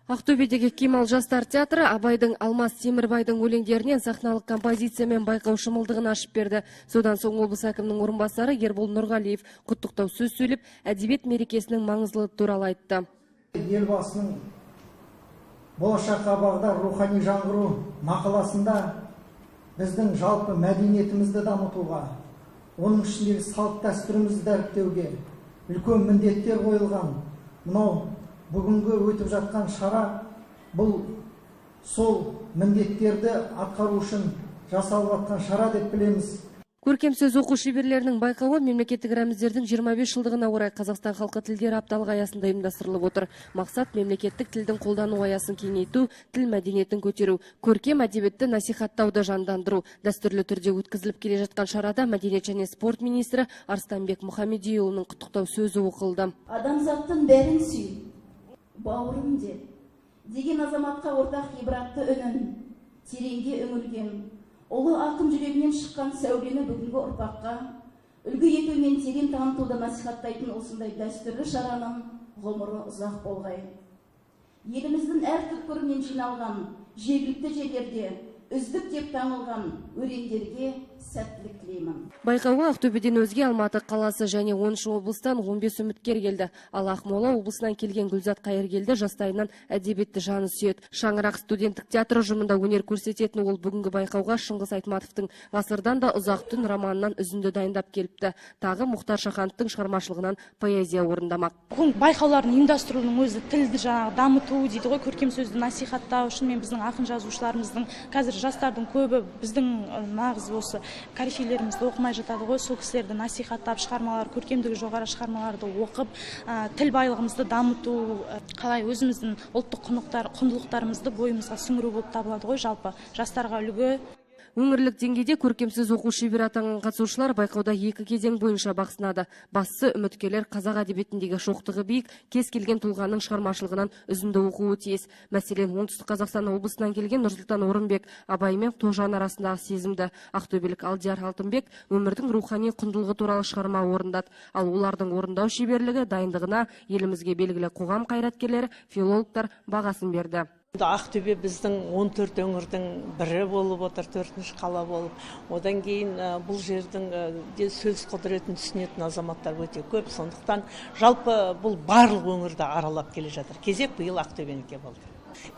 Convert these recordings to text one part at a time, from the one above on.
Ақтөбедегі Кемал жастар театры Абайдың Алмас Темірбайдың өлеңдерінен сахналық композициямен байқау шымылдығын ашып берді. Содан соң облыс әкімінің орынбасары Ербол Нұрғалиев құттықтау сөз сөйлеп, әдебиет мерекесінің маңыздылығы туралы айтты. Елбасының болашаққа бағдар рухани жаңғыру мақаласында біздің жалпы мәдениетімізді дамытуға, оның ішіндегі салт дәстүрімізді дәріптеуге үлкен міндеттер қойылған. Мынау бүгінгі өтіп жатқан шара бұл сол міндеттерді атқару үшін жасалып жатқан шара деп білеміз. Көркем сөз оқу шеберлерінің байқауы мемлекеттік рәміздердің 25 жылдығына орай Қазақстан халқы тілдері апталығы аясында ұйымдастырылып отыр. Мақсат мемлекеттік тілдің қолдану аясын кеңейту, тіл мәдениетін көтеру, көркем әдебиетті насихаттауды жандандыру. Дәстүрлі түрде өткізіліп келе жатқан шарада мәдениет және спорт министрі Арыстанбек Мұхамедиұлының құттықтау сөзі оқылды. Адамзаттың бәрін сүй, бауырым де, деген азаматқа ортақ ғибратты үнін тереңге үңілген, ұлы ақын жүрегінен шыққан сәулені бүгінгі ұрпаққа үлгі ету мен терең танытуды насихаттайтын осындай дәстүрлі шараның ғұмыры ұзақ болғай. Еліміздің әр түкпірінен жиналған жергілікті жерлерде үздік деп танылған өрендерге сәттілік тілеймін. Байқауға Ақтөбеден өзге Алматы қаласы және 10 облыстан 15 үміткер келді. Ал Ақмола облысынан келген Гүлзат Қайыргелді жастайынан әдебиетті жаны сүйеді. Шаңырақ студенттік театр ұжымында өнер көрсететін ол бүгінгі байқауға Шыңғыс Айтматовтың ғасырдан да ұзақ түн романынан үзінді дайындап келіпті. Тағы Мұхтар Шахановтың шығармашылығынан поэзия орындамақ. Бүгін байқаулардың ұйымдастырылуының өзі тілді дамыту дейді ғой, көркем сөзді насихаттау үшін мен біздің ақын жазушыларымыздың, қазір жастардың көбі біздің нағыз осы корифейлерімізді оқымай жатады ғой, сол кісілерді насихаттап, шығармалар, көркемдігі жоғары шығармаларды оқып, тіл байлығымызды дамыту, қалай өзіміздің ұлттық құндылықтарымызды бойымызға сіңіру болып табылады ғой, жалпы жастарға үлгі. Өңірлік деңгейде көркемсіз оқу шебері атанған қатысушылар байқауда 2 кезең бойынша бақ сынады. Бастысы үміткерлер қазақ әдебиетіндегі шоқтығы биік, кез келген тұлғаның шығармашылығынан үзінді оқуы тиіс. Мәселен, оңтүстік Қазақстан облысынан келген Нұрсұлтан Орынбек Абай мен Тоғжан арасындағы сезімді, ақтөбелік Алдияр Алтынбек өмірдің рухани құндылығы туралы шығарма орындады. Ал олардың орындау шеберлігі, дайындығына елімізге белгілі қоғам қайраткерлері, филологтар бағасын берді. Ақтөбе біздің 14 өңірдің бірі болып отыр, 4-ші қала болып. Одан кейін бұл жердің сөз құдіретін түсінетін азаматтар өте көп. Сондықтан жалпы бұл барлық өңірді аралап келе жатыр. Кезек биыл Ақтөбенікі болды.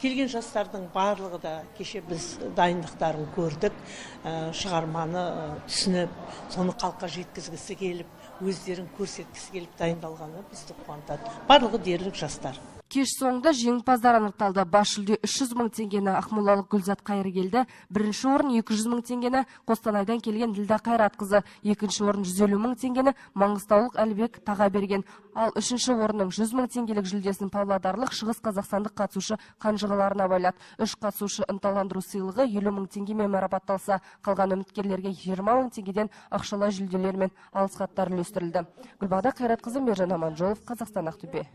Келген жастардың барлығы да кеше біз дайындықтарын көрдік, шығарманы түсініп, соны халыққа жеткізгісі келіп, өздерін көрсеткісі келіп дайындалғаны бізді қуантады. Барлығы дерлік жастар. Кеш соңында жеңімпаздар анықталды. Бас жүлде 300 мың теңгені Ақмолалық Гүлзат Қайыргелді, бірінші орын 200 мың теңгені Қостанайдан келген Ділда Қайратқызы, екінші орын 150 мың теңгені Маңғыстаулық Әлбек Тағаберген, ал үшінші орынның 100 мың теңгелік жүлдесін павлодарлық Шығыс Қазақстандық қатысушы Қанжығаларына байлады. 3 қатысушы ынталандыру сыйлығы 50 мың теңгемен марапатталса, қалған үміткерлерге 20 мың теңгеден ақшалай жүлделер мен алғыс хаттар үлестірілді. Гүлбағда Қайратқызы, Мержан Аманжолов, Қазақстан, Ақтөбе.